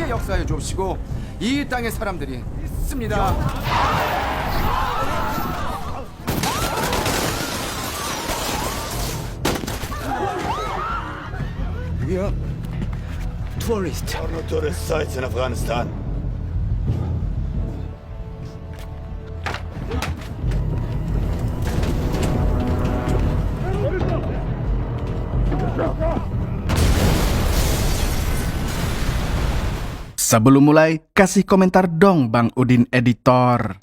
역사에 좁히고 이 땅의 사람들이 있습니다. We are tourists. There are no tourist sites in Afghanistan. Sebelum mulai, kasih komentar dong Bang Udin Editor.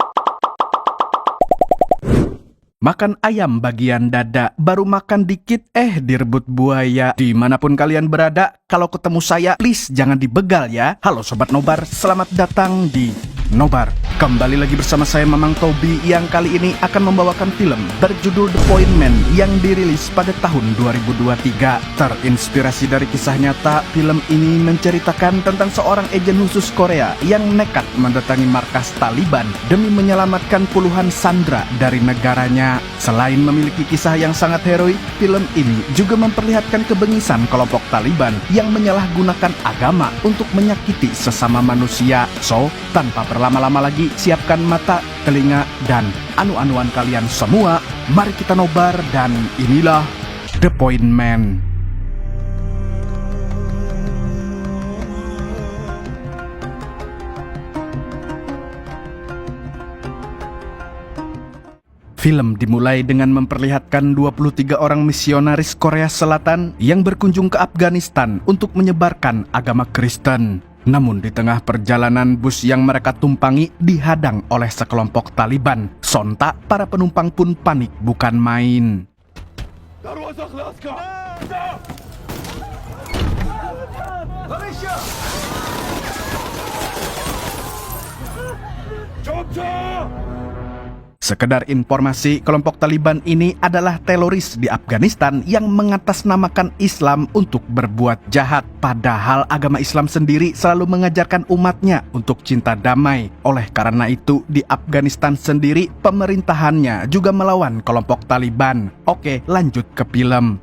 Makan ayam bagian dada, baru makan dikit direbut buaya. Dimanapun kalian berada, kalau ketemu saya, please jangan dibegal ya. Halo Sobat Nobar, selamat datang di Nobar. Kembali lagi bersama saya Mamang Tobi yang kali ini akan membawakan film berjudul The Point Man yang dirilis pada tahun 2023. Terinspirasi dari kisah nyata, film ini menceritakan tentang seorang agen khusus Korea yang nekat mendatangi markas Taliban demi menyelamatkan puluhan sandera dari negaranya. Selain memiliki kisah yang sangat heroik, film ini juga memperlihatkan kebengisan kelompok Taliban yang menyalahgunakan agama untuk menyakiti sesama manusia. So, tanpa berlama-lama lagi, siapkan mata, telinga, dan anu-anuan kalian semua. Mari kita nobar dan inilah The Point Man. Film dimulai dengan memperlihatkan 23 orang misionaris Korea Selatan yang berkunjung ke Afghanistan untuk menyebarkan agama Kristen. Namun di tengah perjalanan bus yang mereka tumpangi dihadang oleh sekelompok Taliban. Sontak para penumpang pun panik bukan main. Sekedar informasi, kelompok Taliban ini adalah teroris di Afghanistan yang mengatasnamakan Islam untuk berbuat jahat. Padahal agama Islam sendiri selalu mengajarkan umatnya untuk cinta damai. Oleh karena itu, di Afghanistan sendiri pemerintahannya juga melawan kelompok Taliban. Oke, lanjut ke film.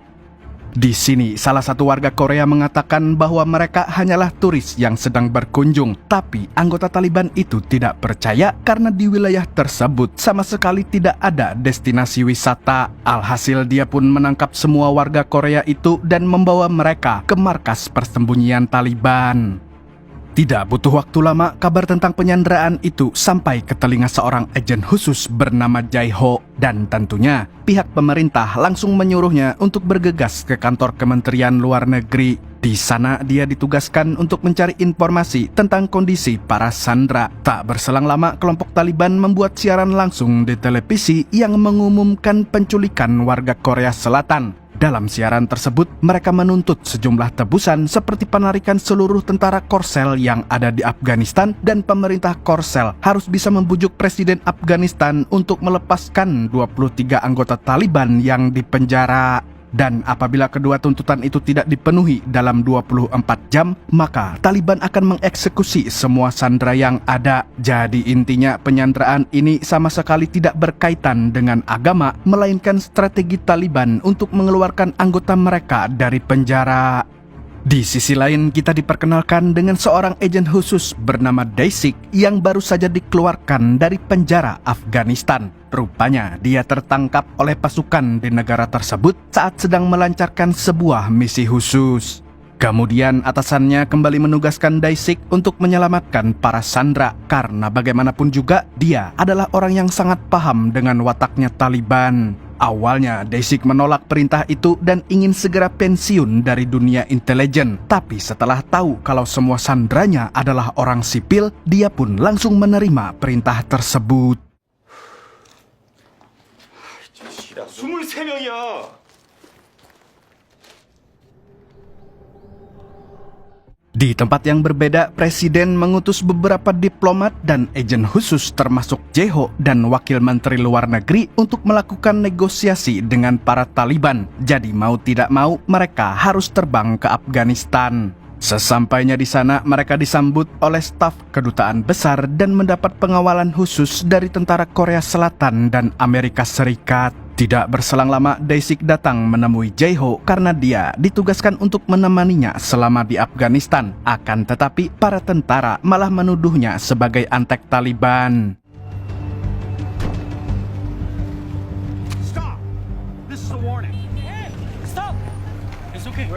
Di sini, salah satu warga Korea mengatakan bahwa mereka hanyalah turis yang sedang berkunjung. Tapi anggota Taliban itu tidak percaya karena di wilayah tersebut sama sekali tidak ada destinasi wisata. Alhasil dia pun menangkap semua warga Korea itu dan membawa mereka ke markas persembunyian Taliban. Tidak butuh waktu lama, kabar tentang penyanderaan itu sampai ke telinga seorang agen khusus bernama Jae-ho. Dan tentunya, pihak pemerintah langsung menyuruhnya untuk bergegas ke kantor Kementerian Luar Negeri. Di sana, dia ditugaskan untuk mencari informasi tentang kondisi para sandera. Tak berselang lama, kelompok Taliban membuat siaran langsung di televisi yang mengumumkan penculikan warga Korea Selatan. Dalam siaran tersebut, mereka menuntut sejumlah tebusan seperti penarikan seluruh tentara Korsel yang ada di Afghanistan dan pemerintah Korsel harus bisa membujuk Presiden Afghanistan untuk melepaskan 23 anggota Taliban yang dipenjara. Dan apabila kedua tuntutan itu tidak dipenuhi dalam 24 jam, maka Taliban akan mengeksekusi semua sandera yang ada. Jadi intinya penyanderaan ini sama sekali tidak berkaitan dengan agama, melainkan strategi Taliban untuk mengeluarkan anggota mereka dari penjara. Di sisi lain, kita diperkenalkan dengan seorang agen khusus bernama Daisik yang baru saja dikeluarkan dari penjara Afghanistan. Rupanya, dia tertangkap oleh pasukan di negara tersebut saat sedang melancarkan sebuah misi khusus. Kemudian atasannya kembali menugaskan Daisik untuk menyelamatkan para sandera karena bagaimanapun juga dia adalah orang yang sangat paham dengan wataknya Taliban. Awalnya, Daisik menolak perintah itu dan ingin segera pensiun dari dunia intelijen. Tapi setelah tahu kalau semua sanderanya adalah orang sipil, dia pun langsung menerima perintah tersebut. 23명이야. Di tempat yang berbeda, Presiden mengutus beberapa diplomat dan agen khusus termasuk Jae-ho dan Wakil Menteri Luar Negeri untuk melakukan negosiasi dengan para Taliban. Jadi mau tidak mau, mereka harus terbang ke Afghanistan. Sesampainya di sana, mereka disambut oleh staf kedutaan besar dan mendapat pengawalan khusus dari tentara Korea Selatan dan Amerika Serikat. Tidak berselang lama, Daisik datang menemui Jae-ho karena dia ditugaskan untuk menemaninya selama di Afghanistan. Akan tetapi, para tentara malah menuduhnya sebagai antek Taliban. Stop! This is a warning. Hey, stop! It's okay.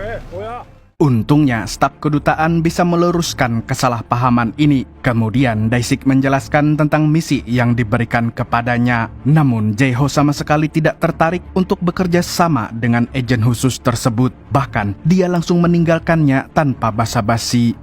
Untungnya, staf kedutaan bisa meluruskan kesalahpahaman ini. Kemudian, Daisik menjelaskan tentang misi yang diberikan kepadanya. Namun, Jae-ho sama sekali tidak tertarik untuk bekerja sama dengan agen khusus tersebut. Bahkan, dia langsung meninggalkannya tanpa basa-basi.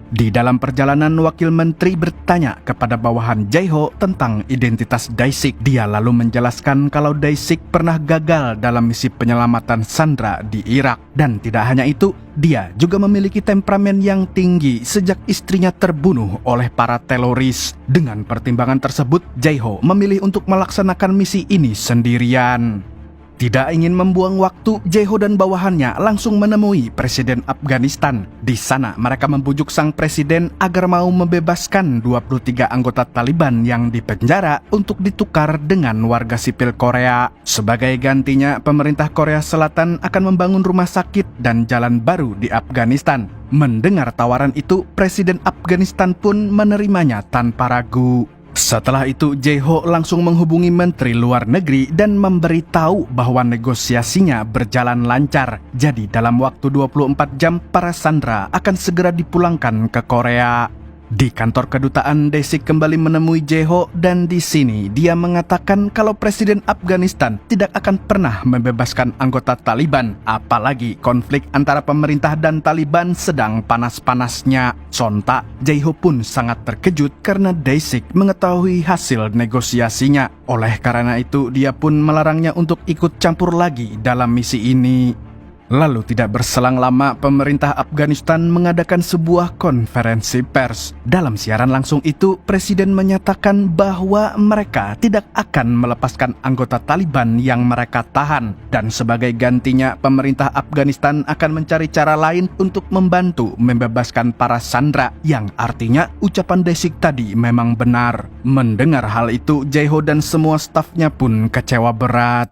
Di dalam perjalanan, wakil menteri bertanya kepada bawahan Jae-ho tentang identitas Daisik. Dia lalu menjelaskan kalau Daisik pernah gagal dalam misi penyelamatan sandera di Irak. Dan tidak hanya itu, dia juga memiliki temperamen yang tinggi sejak istrinya terbunuh oleh para teroris. Dengan pertimbangan tersebut, Jae-ho memilih untuk melaksanakan misi ini sendirian. Tidak ingin membuang waktu, Jae-ho dan bawahannya langsung menemui Presiden Afghanistan. Di sana, mereka membujuk sang presiden agar mau membebaskan 23 anggota Taliban yang dipenjara untuk ditukar dengan warga sipil Korea. Sebagai gantinya, pemerintah Korea Selatan akan membangun rumah sakit dan jalan baru di Afghanistan. Mendengar tawaran itu, Presiden Afghanistan pun menerimanya tanpa ragu. Setelah itu, Jae-ho langsung menghubungi Menteri Luar Negeri dan memberitahu bahwa negosiasinya berjalan lancar. Jadi dalam waktu 24 jam, para sandera akan segera dipulangkan ke Korea. Di kantor kedutaan, Daisik kembali menemui Jae-ho dan di sini dia mengatakan kalau Presiden Afghanistan tidak akan pernah membebaskan anggota Taliban, apalagi konflik antara pemerintah dan Taliban sedang panas-panasnya. Sontak, Jae-ho pun sangat terkejut karena Daisik mengetahui hasil negosiasinya. Oleh karena itu, dia pun melarangnya untuk ikut campur lagi dalam misi ini. Lalu tidak berselang lama, pemerintah Afghanistan mengadakan sebuah konferensi pers. Dalam siaran langsung itu, Presiden menyatakan bahwa mereka tidak akan melepaskan anggota Taliban yang mereka tahan. Dan sebagai gantinya, pemerintah Afghanistan akan mencari cara lain untuk membantu membebaskan para sandera. Yang artinya, ucapan Daisik tadi memang benar. Mendengar hal itu, Jae-ho dan semua stafnya pun kecewa berat.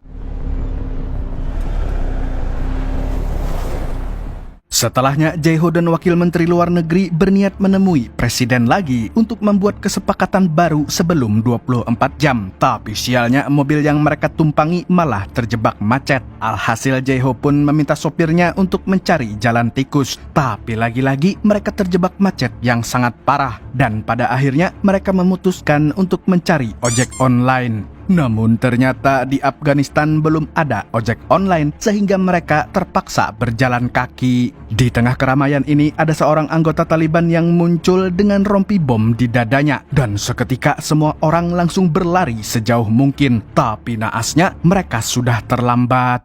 Setelahnya, Jae-ho dan Wakil Menteri Luar Negeri berniat menemui Presiden lagi untuk membuat kesepakatan baru sebelum 24 jam. Tapi sialnya, mobil yang mereka tumpangi malah terjebak macet. Alhasil, Jae-ho pun meminta sopirnya untuk mencari jalan tikus. Tapi lagi-lagi mereka terjebak macet yang sangat parah. Dan pada akhirnya mereka memutuskan untuk mencari ojek online. Namun ternyata di Afghanistan belum ada ojek online sehingga mereka terpaksa berjalan kaki. Di tengah keramaian ini ada seorang anggota Taliban yang muncul dengan rompi bom di dadanya. Dan seketika semua orang langsung berlari sejauh mungkin. Tapi naasnya mereka sudah terlambat.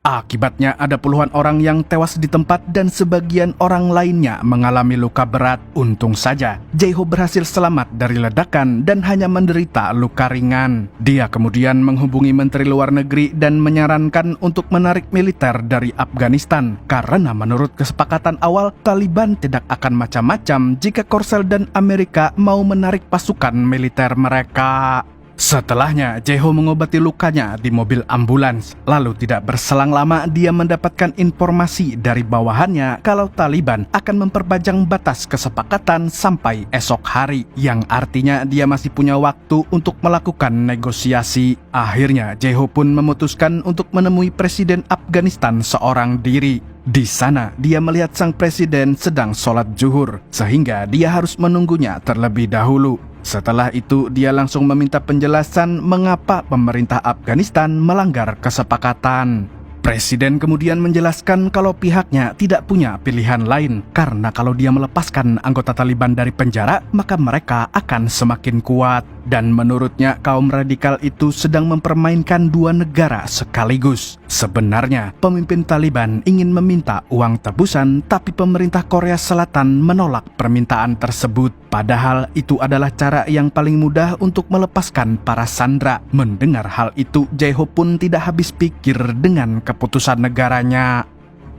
Akibatnya ada puluhan orang yang tewas di tempat dan sebagian orang lainnya mengalami luka berat. Untung saja, Jae-ho berhasil selamat dari ledakan dan hanya menderita luka ringan. Dia kemudian menghubungi Menteri Luar Negeri dan menyarankan untuk menarik militer dari Afghanistan. Karena menurut kesepakatan awal, Taliban tidak akan macam-macam jika Korsel dan Amerika mau menarik pasukan militer mereka. Setelahnya, Jae-ho mengobati lukanya di mobil ambulans. Lalu tidak berselang lama, dia mendapatkan informasi dari bawahannya kalau Taliban akan memperpanjang batas kesepakatan sampai esok hari. Yang artinya dia masih punya waktu untuk melakukan negosiasi. Akhirnya, Jae-ho pun memutuskan untuk menemui Presiden Afghanistan seorang diri. Di sana, dia melihat sang presiden sedang sholat zuhur, sehingga dia harus menunggunya terlebih dahulu. Setelah itu, dia langsung meminta penjelasan mengapa pemerintah Afghanistan melanggar kesepakatan. Presiden kemudian menjelaskan kalau pihaknya tidak punya pilihan lain, karena kalau dia melepaskan anggota Taliban dari penjara, maka mereka akan semakin kuat. Dan menurutnya kaum radikal itu sedang mempermainkan dua negara sekaligus. Sebenarnya pemimpin Taliban ingin meminta uang tebusan, tapi pemerintah Korea Selatan menolak permintaan tersebut. Padahal itu adalah cara yang paling mudah untuk melepaskan para sandera. Mendengar hal itu, Jae-ho pun tidak habis pikir dengan keputusan negaranya.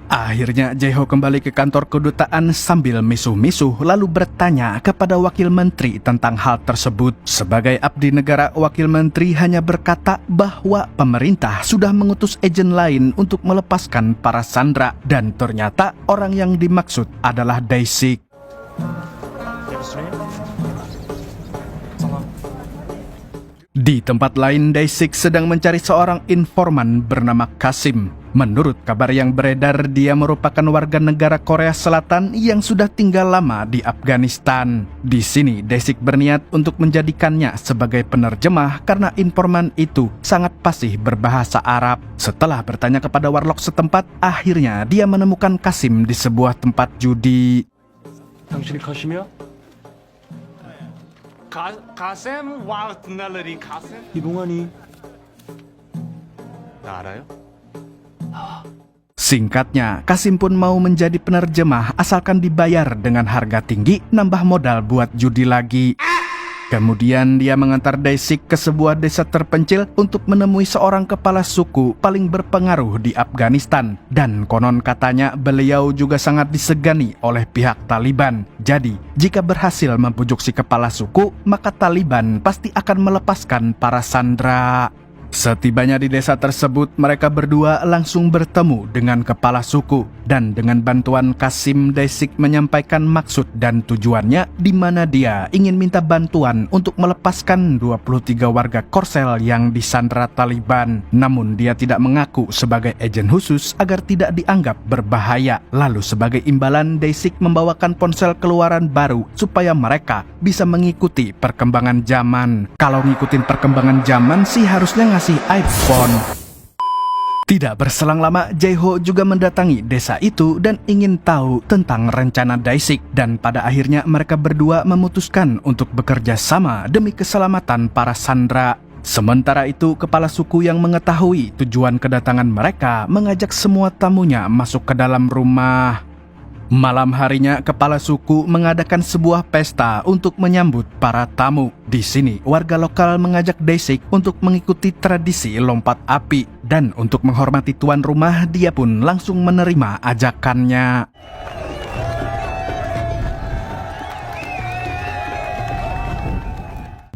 Akhirnya Jae-ho kembali ke kantor kedutaan sambil misuh-misuh lalu bertanya kepada wakil menteri tentang hal tersebut. Sebagai abdi negara, wakil menteri hanya berkata bahwa pemerintah sudah mengutus agen lain untuk melepaskan para sandera dan ternyata orang yang dimaksud adalah Dae-sik. Di tempat lain, Dae-sik sedang mencari seorang informan bernama Kasim. Menurut kabar yang beredar, dia merupakan warga negara Korea Selatan yang sudah tinggal lama di Afghanistan. Di sini, Dae-sik berniat untuk menjadikannya sebagai penerjemah karena informan itu sangat fasih berbahasa Arab. Setelah bertanya kepada warlock setempat, akhirnya dia menemukan Kasim di sebuah tempat judi. 당신이 카심이야? 가셈? 와우, 든날레리 가셈? 이봉환이 나 알아요? Singkatnya, Kasim pun mau menjadi penerjemah asalkan dibayar dengan harga tinggi, nambah modal buat judi lagi. Kemudian dia mengantar Dae-sik ke sebuah desa terpencil untuk menemui seorang kepala suku paling berpengaruh di Afghanistan. Dan konon katanya beliau juga sangat disegani oleh pihak Taliban. Jadi, jika berhasil membujuk si kepala suku, maka Taliban pasti akan melepaskan para sandera. Setibanya di desa tersebut, mereka berdua langsung bertemu dengan kepala suku. Dan dengan bantuan Kasim, Dae-sik menyampaikan maksud dan tujuannya di mana dia ingin minta bantuan untuk melepaskan 23 warga Korsel yang disandera Taliban. Namun dia tidak mengaku sebagai agen khusus agar tidak dianggap berbahaya. Lalu sebagai imbalan, Dae-sik membawakan ponsel keluaran baru supaya mereka bisa mengikuti perkembangan zaman. Kalau ngikutin perkembangan zaman sih harusnya ngasih iPhone. Tidak berselang lama, Jae-ho juga mendatangi desa itu dan ingin tahu tentang rencana Dae-sik. Dan pada akhirnya mereka berdua memutuskan untuk bekerja sama demi keselamatan para sandera. Sementara itu, kepala suku yang mengetahui tujuan kedatangan mereka mengajak semua tamunya masuk ke dalam rumah. Malam harinya, kepala suku mengadakan sebuah pesta untuk menyambut para tamu. Di sini, warga lokal mengajak Dae-sik untuk mengikuti tradisi lompat api. Dan untuk menghormati tuan rumah, dia pun langsung menerima ajakannya.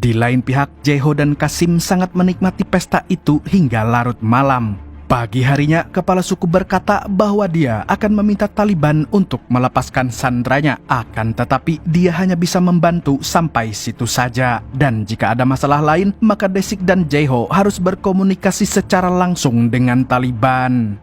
Di lain pihak, Jae-ho dan Kasim sangat menikmati pesta itu hingga larut malam. Pagi harinya, kepala suku berkata bahwa dia akan meminta Taliban untuk melepaskan sanderanya. Akan tetapi, dia hanya bisa membantu sampai situ saja. Dan jika ada masalah lain, maka Dae-sik dan Jae-ho harus berkomunikasi secara langsung dengan Taliban.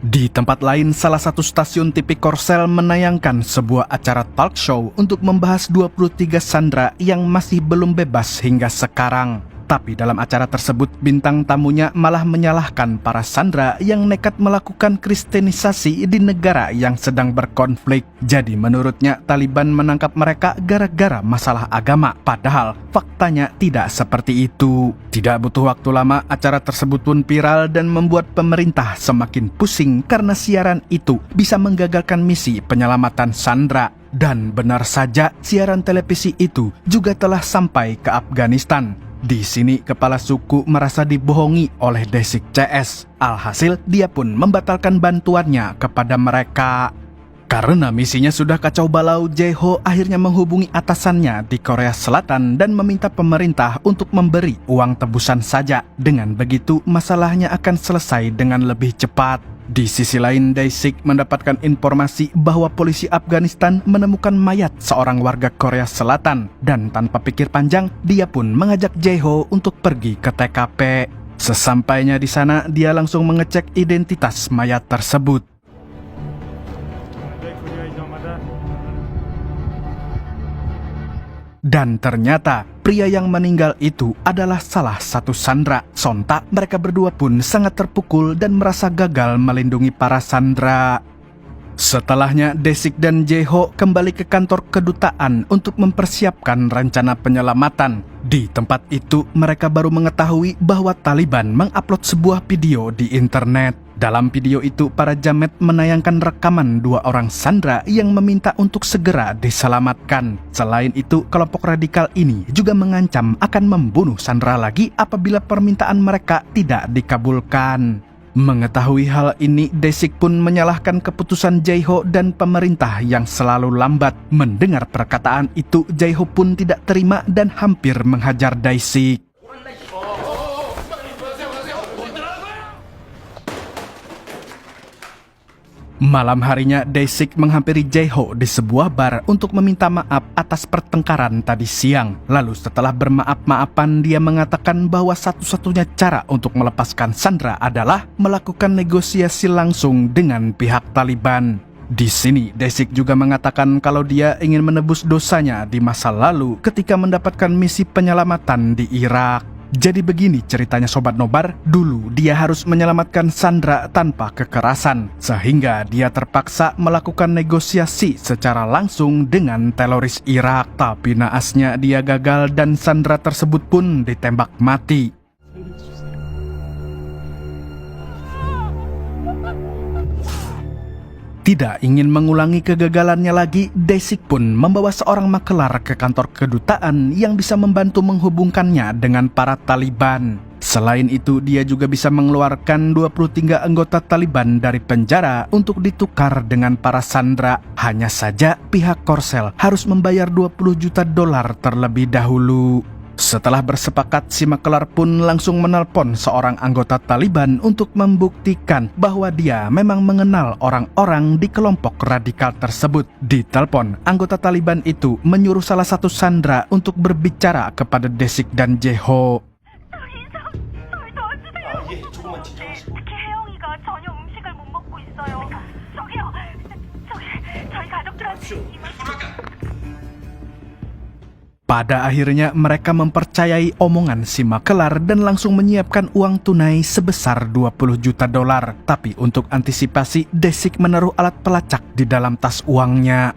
Di tempat lain, salah satu stasiun TV Korsel menayangkan sebuah acara talk show untuk membahas 23 sandera yang masih belum bebas hingga sekarang. Tapi dalam acara tersebut, bintang tamunya malah menyalahkan para sandera yang nekat melakukan kristenisasi di negara yang sedang berkonflik. Jadi menurutnya Taliban menangkap mereka gara-gara masalah agama. Padahal faktanya tidak seperti itu. Tidak butuh waktu lama, acara tersebut pun viral dan membuat pemerintah semakin pusing karena siaran itu bisa menggagalkan misi penyelamatan sandera. Dan benar saja, siaran televisi itu juga telah sampai ke Afghanistan. Di sini kepala suku merasa dibohongi oleh Dae-sik CS. Alhasil dia pun membatalkan bantuannya kepada mereka. Karena misinya sudah kacau balau, Jae-ho akhirnya menghubungi atasannya di Korea Selatan dan meminta pemerintah untuk memberi uang tebusan saja. Dengan begitu masalahnya akan selesai dengan lebih cepat. Di sisi lain, Dae-sik mendapatkan informasi bahwa polisi Afghanistan menemukan mayat seorang warga Korea Selatan. Dan tanpa pikir panjang, dia pun mengajak Jae-ho untuk pergi ke TKP. Sesampainya di sana, dia langsung mengecek identitas mayat tersebut. Dan ternyata pria yang meninggal itu adalah salah satu sandera. Sontak mereka berdua pun sangat terpukul dan merasa gagal melindungi para sandera. Setelahnya, Desik dan Jae-ho kembali ke kantor kedutaan untuk mempersiapkan rencana penyelamatan. Di tempat itu, mereka baru mengetahui bahwa Taliban mengupload sebuah video di internet. Dalam video itu, para jamet menayangkan rekaman 2 orang sandera yang meminta untuk segera diselamatkan. Selain itu, kelompok radikal ini juga mengancam akan membunuh sandera lagi apabila permintaan mereka tidak dikabulkan. Mengetahui hal ini, Desik pun menyalahkan keputusan Jae-ho dan pemerintah yang selalu lambat. Mendengar perkataan itu, Jae-ho pun tidak terima dan hampir menghajar Desik. Malam harinya, Desik menghampiri Jae-ho di sebuah bar untuk meminta maaf atas pertengkaran tadi siang. Lalu setelah bermaaf-maafan, dia mengatakan bahwa satu-satunya cara untuk melepaskan sandera adalah melakukan negosiasi langsung dengan pihak Taliban. Di sini, Desik juga mengatakan kalau dia ingin menebus dosanya di masa lalu ketika mendapatkan misi penyelamatan di Irak. Jadi begini ceritanya Sobat Nobar, dulu dia harus menyelamatkan sandera tanpa kekerasan, sehingga dia terpaksa melakukan negosiasi secara langsung dengan teroris Irak. Tapi naasnya dia gagal dan sandera tersebut pun ditembak mati. Tidak ingin mengulangi kegagalannya lagi, Desik pun membawa seorang makelar ke kantor kedutaan yang bisa membantu menghubungkannya dengan para Taliban. Selain itu, dia juga bisa mengeluarkan 23 anggota Taliban dari penjara untuk ditukar dengan para sandera. Hanya saja pihak Korsel harus membayar $20 juta terlebih dahulu. Setelah bersepakat, si makelar pun langsung menelpon seorang anggota Taliban untuk membuktikan bahwa dia memang mengenal orang-orang di kelompok radikal tersebut. Di telepon, anggota Taliban itu menyuruh salah satu sandera untuk berbicara kepada Desik dan Jae-ho. 특히 혜영이가 전혀 음식을 못 먹고 있어요. 저기요, 저희 가족들한테 Pada akhirnya mereka mempercayai omongan si makelar dan langsung menyiapkan uang tunai sebesar $20 juta. Tapi untuk antisipasi, Desik menaruh alat pelacak di dalam tas uangnya.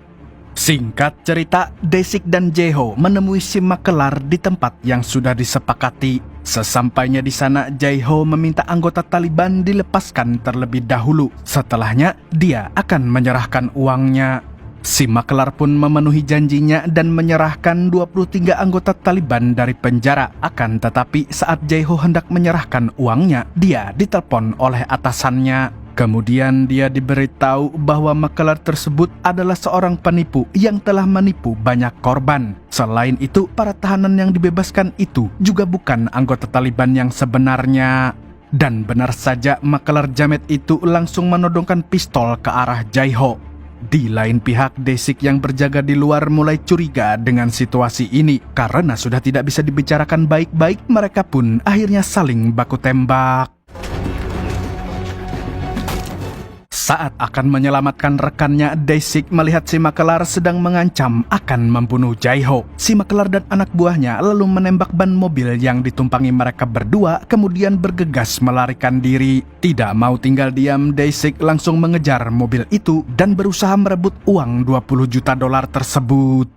Singkat cerita, Desik dan Jae-ho menemui si makelar di tempat yang sudah disepakati. Sesampainya di sana, Jae-ho meminta anggota Taliban dilepaskan terlebih dahulu. Setelahnya, dia akan menyerahkan uangnya. Si makelar pun memenuhi janjinya dan menyerahkan 23 anggota Taliban dari penjara. Akan tetapi saat Jae-ho hendak menyerahkan uangnya, dia ditelepon oleh atasannya. Kemudian dia diberitahu bahwa makelar tersebut adalah seorang penipu yang telah menipu banyak korban. Selain itu, para tahanan yang dibebaskan itu juga bukan anggota Taliban yang sebenarnya. Dan benar saja, makelar jamet itu langsung menodongkan pistol ke arah Jae-ho. Di lain pihak, Desik yang berjaga di luar mulai curiga dengan situasi ini. Karena sudah tidak bisa dibicarakan baik-baik, mereka pun akhirnya saling baku tembak. Saat akan menyelamatkan rekannya, Desik melihat si makelar sedang mengancam akan membunuh Jae-ho. Si makelar dan anak buahnya lalu menembak ban mobil yang ditumpangi mereka berdua, kemudian bergegas melarikan diri. Tidak mau tinggal diam, Desik langsung mengejar mobil itu dan berusaha merebut uang $20 juta tersebut.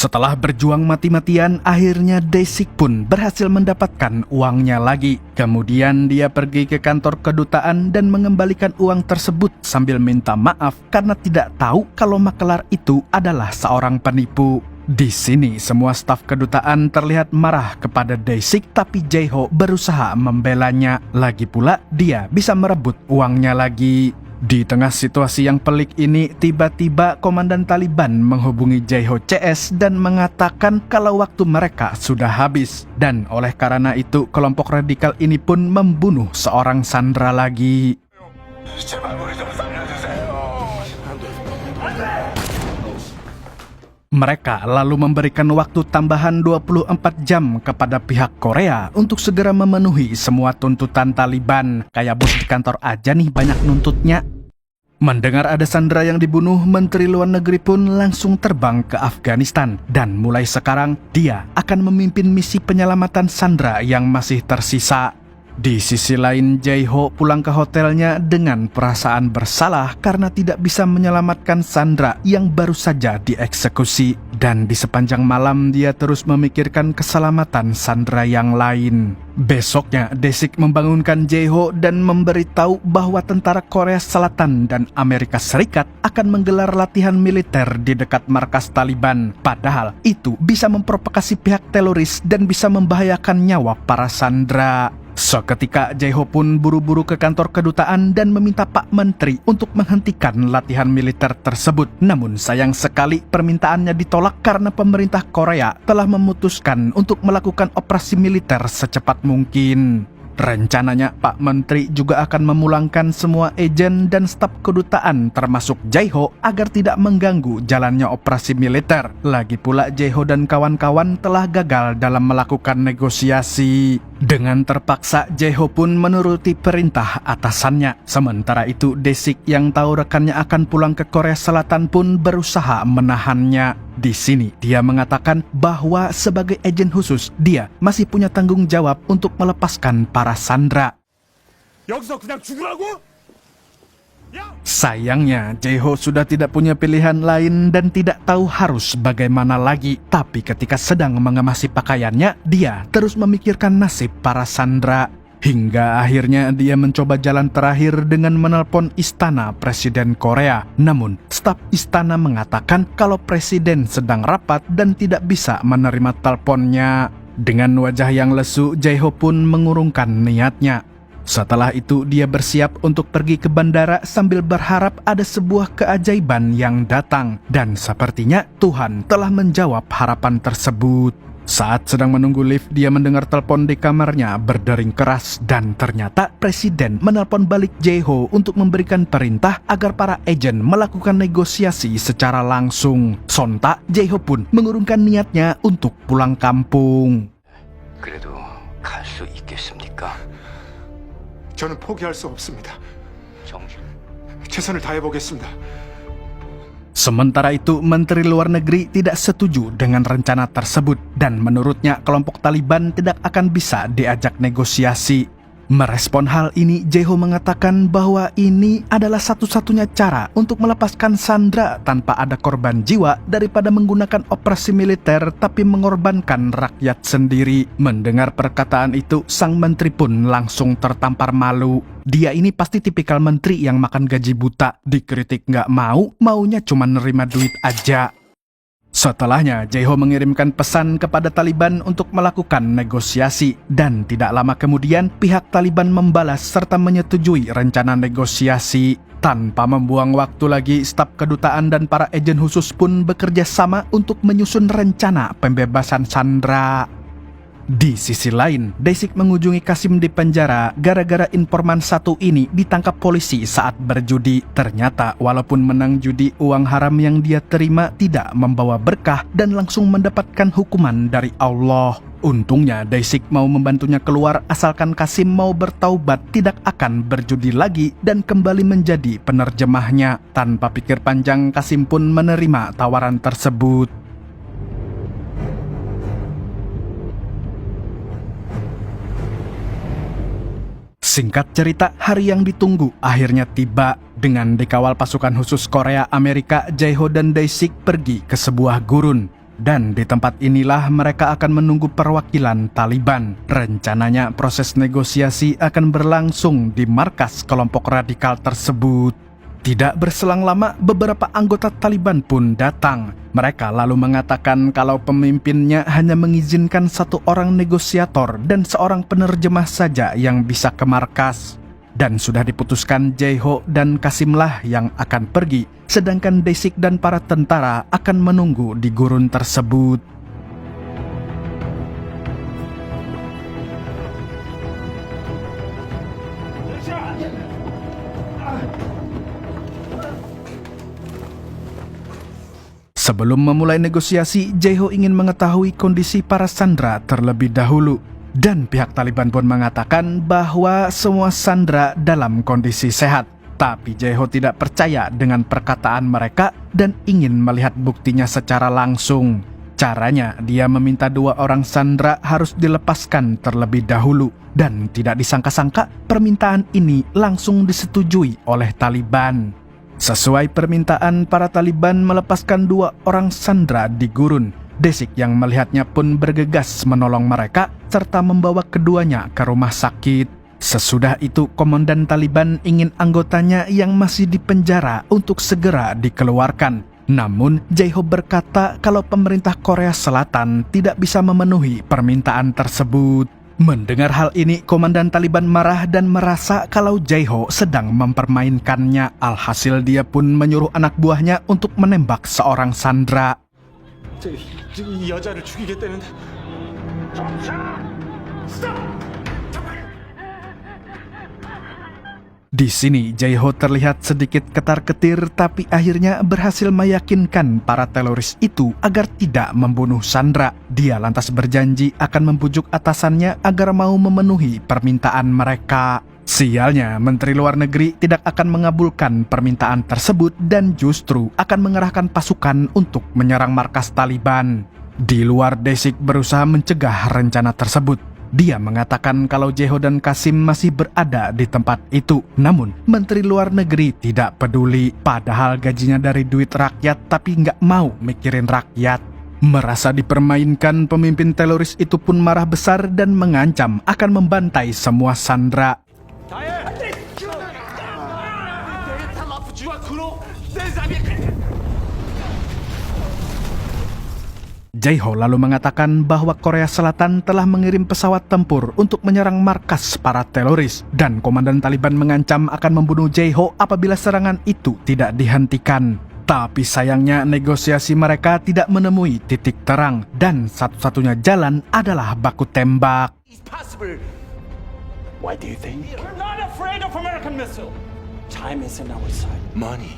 Setelah berjuang mati-matian, akhirnya Desik pun berhasil mendapatkan uangnya lagi. Kemudian dia pergi ke kantor kedutaan dan mengembalikan uang tersebut sambil minta maaf karena tidak tahu kalau makelar itu adalah seorang penipu. Di sini semua staf kedutaan terlihat marah kepada Desik, tapi Jae-ho berusaha membelanya. Lagi pula dia bisa merebut uangnya lagi. Di tengah situasi yang pelik ini, tiba-tiba komandan Taliban menghubungi Jae-ho CS dan mengatakan kalau waktu mereka sudah habis. Dan oleh karena itu, kelompok radikal ini pun membunuh seorang sandera lagi. Mereka lalu memberikan waktu tambahan 24 jam kepada pihak Korea untuk segera memenuhi semua tuntutan Taliban. Kayak bos di kantor aja nih banyak nuntutnya. Mendengar ada sandera yang dibunuh, Menteri Luar Negeri pun langsung terbang ke Afghanistan. Dan mulai sekarang, dia akan memimpin misi penyelamatan sandera yang masih tersisa. Di sisi lain, Jae-ho pulang ke hotelnya dengan perasaan bersalah karena tidak bisa menyelamatkan sandera yang baru saja dieksekusi. Dan di sepanjang malam dia terus memikirkan keselamatan sandera yang lain. Besoknya, Desik membangunkan Jae-ho dan memberitahu bahwa tentara Korea Selatan dan Amerika Serikat akan menggelar latihan militer di dekat markas Taliban. Padahal itu bisa memprovokasi pihak teroris dan bisa membahayakan nyawa para sandera. Seketika Jae-ho pun buru-buru ke kantor kedutaan dan meminta Pak Menteri untuk menghentikan latihan militer tersebut. Namun sayang sekali permintaannya ditolak karena pemerintah Korea telah memutuskan untuk melakukan operasi militer secepat mungkin. Rencananya Pak Menteri juga akan memulangkan semua agen dan staf kedutaan termasuk Jae-ho agar tidak mengganggu jalannya operasi militer. Lagi pula Jae-ho dan kawan-kawan telah gagal dalam melakukan negosiasi. Dengan terpaksa Jae-ho pun menuruti perintah atasannya. Sementara itu Desik yang tahu rekannya akan pulang ke Korea Selatan pun berusaha menahannya. Di sini dia mengatakan bahwa sebagai agen khusus dia masih punya tanggung jawab untuk melepaskan para sandera. 여기서 그냥 죽으라고? Sayangnya, Jae-ho sudah tidak punya pilihan lain dan tidak tahu harus bagaimana lagi. Tapi ketika sedang mengemasi pakaiannya, dia terus memikirkan nasib para sandera. Hingga akhirnya dia mencoba jalan terakhir dengan menelpon istana Presiden Korea. Namun, staf istana mengatakan kalau Presiden sedang rapat dan tidak bisa menerima teleponnya. Dengan wajah yang lesu, Jae-ho pun mengurungkan niatnya. Setelah itu dia bersiap untuk pergi ke bandara sambil berharap ada sebuah keajaiban yang datang. Dan sepertinya Tuhan telah menjawab harapan tersebut. Saat sedang menunggu lift, dia mendengar telepon di kamarnya berdering keras dan ternyata Presiden menelpon balik Jae-ho untuk memberikan perintah agar para agen melakukan negosiasi secara langsung. Sontak, Jae-ho pun mengurungkan niatnya untuk pulang kampung. 그래도 갈 수 있겠습니까? 저는 포기할 수 없습니다. 정신. 최선을 다해보겠습니다. Sementara itu, Menteri Luar Negeri tidak setuju dengan rencana tersebut dan menurutnya kelompok Taliban tidak akan bisa diajak negosiasi. Merespon hal ini, Jae-ho mengatakan bahwa ini adalah satu-satunya cara untuk melepaskan sandera tanpa ada korban jiwa daripada menggunakan operasi militer tapi mengorbankan rakyat sendiri. Mendengar perkataan itu, sang menteri pun langsung tertampar malu. Dia ini pasti tipikal menteri yang makan gaji buta, dikritik nggak mau, maunya cuma nerima duit aja. Setelahnya, Jae-ho mengirimkan pesan kepada Taliban untuk melakukan negosiasi. Dan tidak lama kemudian, pihak Taliban membalas serta menyetujui rencana negosiasi. Tanpa membuang waktu lagi, staf kedutaan dan para agen khusus pun bekerja sama untuk menyusun rencana pembebasan sandera. Di sisi lain, Desik mengunjungi Kasim di penjara gara-gara informan satu ini ditangkap polisi saat berjudi. Ternyata walaupun menang judi, uang haram yang dia terima tidak membawa berkah dan langsung mendapatkan hukuman dari Allah. Untungnya Desik mau membantunya keluar asalkan Kasim mau bertaubat, tidak akan berjudi lagi dan kembali menjadi penerjemahnya. Tanpa pikir panjang, Kasim pun menerima tawaran tersebut. Singkat cerita, hari yang ditunggu akhirnya tiba. Dengan dikawal pasukan khusus Korea Amerika, Jae-ho dan Desik pergi ke sebuah gurun. Dan di tempat inilah mereka akan menunggu perwakilan Taliban. Rencananya proses negosiasi akan berlangsung di markas kelompok radikal tersebut. Tidak berselang lama, beberapa anggota Taliban pun datang. Mereka lalu mengatakan kalau pemimpinnya hanya mengizinkan satu orang negosiator dan seorang penerjemah saja yang bisa ke markas. Dan sudah diputuskan Jae-ho dan Kasimlah yang akan pergi, sedangkan Desik dan para tentara akan menunggu di gurun tersebut. Sebelum memulai negosiasi, Jae-ho ingin mengetahui kondisi para sandera terlebih dahulu. Dan pihak Taliban pun mengatakan bahwa semua sandera dalam kondisi sehat. Tapi Jae-ho tidak percaya dengan perkataan mereka dan ingin melihat buktinya secara langsung. Caranya, dia meminta 2 orang sandera harus dilepaskan terlebih dahulu. Dan tidak disangka-sangka, permintaan ini langsung disetujui oleh Taliban. Sesuai permintaan, para Taliban melepaskan 2 orang sandera di gurun. Desik yang melihatnya pun bergegas menolong mereka serta membawa keduanya ke rumah sakit. Sesudah itu, komandan Taliban ingin anggotanya yang masih di penjara untuk segera dikeluarkan. Namun, Jae-ho berkata kalau pemerintah Korea Selatan tidak bisa memenuhi permintaan tersebut. Mendengar hal ini, komandan Taliban marah dan merasa kalau Jae-ho sedang mempermainkannya. Alhasil dia pun menyuruh anak buahnya untuk menembak seorang sandera. 이 여자를 죽이겠다는데. Di sini, Jae-ho terlihat sedikit ketar-ketir, tapi akhirnya berhasil meyakinkan para teroris itu agar tidak membunuh sandera. Dia lantas berjanji akan membujuk atasannya agar mau memenuhi permintaan mereka. Sialnya, Menteri Luar Negeri tidak akan mengabulkan permintaan tersebut dan justru akan mengerahkan pasukan untuk menyerang markas Taliban. Di luar, Desik berusaha mencegah rencana tersebut. Dia mengatakan kalau Jae-ho dan Qasim masih berada di tempat itu. Namun, Menteri Luar Negeri tidak peduli. Padahal gajinya dari duit rakyat, tapi nggak mau mikirin rakyat. Merasa dipermainkan, pemimpin teroris itu pun marah besar dan mengancam akan membantai semua sandera. Jae-ho lalu mengatakan bahwa Korea Selatan telah mengirim pesawat tempur untuk menyerang markas para teroris dan komandan Taliban mengancam akan membunuh Jae-ho apabila serangan itu tidak dihentikan. Tapi sayangnya negosiasi mereka tidak menemui titik terang dan satu-satunya jalan adalah baku tembak. Why do you think? We're not afraid of American missile. Time is on our side. Money.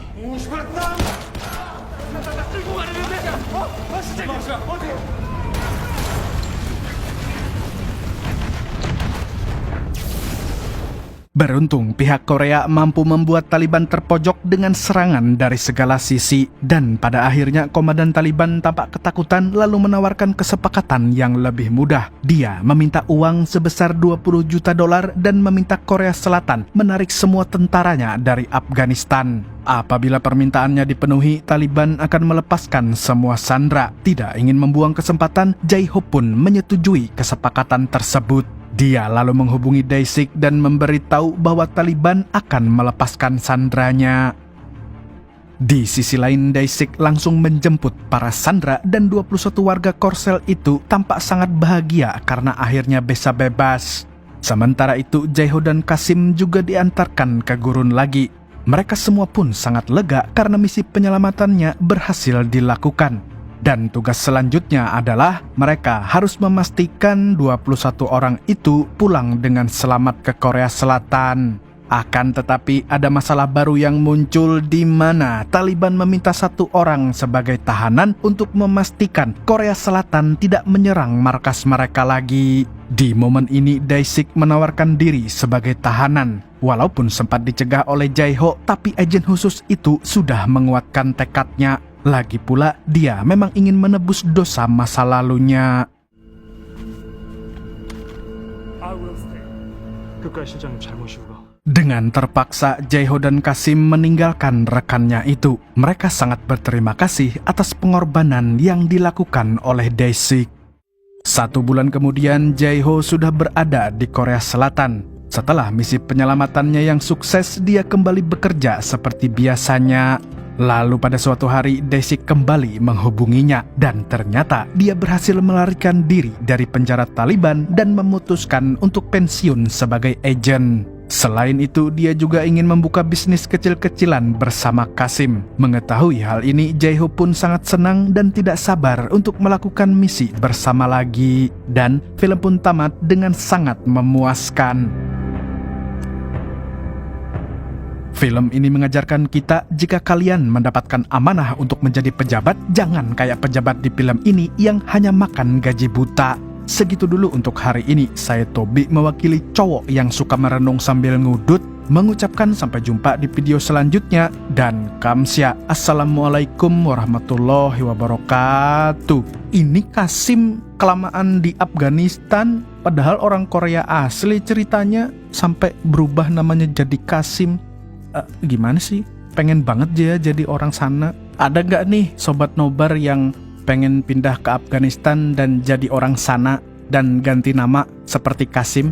Beruntung pihak Korea mampu membuat Taliban terpojok dengan serangan dari segala sisi dan pada akhirnya komandan Taliban tampak ketakutan lalu menawarkan kesepakatan yang lebih mudah. Dia meminta uang sebesar $20 juta dan meminta Korea Selatan menarik semua tentaranya dari Afghanistan. Apabila permintaannya dipenuhi, Taliban akan melepaskan semua sandera. Tidak ingin membuang kesempatan, Jae-ho pun menyetujui kesepakatan tersebut. Dia lalu menghubungi Dae-sik dan memberitahu bahwa Taliban akan melepaskan sanderanya. Di sisi lain, Dae-sik langsung menjemput para sandera dan 21 warga Korsel itu tampak sangat bahagia karena akhirnya bisa bebas. Sementara itu, Jae-ho dan Qasim juga diantarkan ke gurun lagi. Mereka semua pun sangat lega karena misi penyelamatannya berhasil dilakukan. Dan tugas selanjutnya adalah mereka harus memastikan 21 orang itu pulang dengan selamat ke Korea Selatan. Akan tetapi ada masalah baru yang muncul di mana Taliban meminta 1 orang sebagai tahanan untuk memastikan Korea Selatan tidak menyerang markas mereka lagi. Di momen ini Dae-sik menawarkan diri sebagai tahanan. Walaupun sempat dicegah oleh Jae-ho, tapi agen khusus itu sudah menguatkan tekadnya. Lagi pula, dia memang ingin menebus dosa masa lalunya. Dengan terpaksa, Jae-ho dan Qasim meninggalkan rekannya itu. Mereka sangat berterima kasih atas pengorbanan yang dilakukan oleh Dae-sik. 1 bulan kemudian, Jae-ho sudah berada di Korea Selatan. Setelah misi penyelamatannya yang sukses, dia kembali bekerja seperti biasanya. Lalu pada suatu hari, Dae-sik kembali menghubunginya dan ternyata dia berhasil melarikan diri dari penjara Taliban dan memutuskan untuk pensiun sebagai agen. Selain itu, dia juga ingin membuka bisnis kecil-kecilan bersama Qasim. Mengetahui hal ini, Jae-ho pun sangat senang dan tidak sabar untuk melakukan misi bersama lagi. Dan film pun tamat dengan sangat memuaskan. Film ini mengajarkan kita jika kalian mendapatkan amanah untuk menjadi pejabat, jangan kayak pejabat di film ini yang hanya makan gaji buta. Segitu dulu untuk hari ini. Saya Tobi mewakili cowok yang suka merenung sambil ngudut, mengucapkan sampai jumpa di video selanjutnya dan kamsya. Assalamualaikum warahmatullahi wabarakatuh. Ini Kasim kelamaan di Afghanistan, padahal orang Korea asli ceritanya, sampai berubah namanya jadi Kasim. Gimana sih? Pengen banget dia jadi orang sana. Ada nggak nih sobat nobar yang pengen pindah ke Afghanistan dan jadi orang sana dan ganti nama seperti Kasim?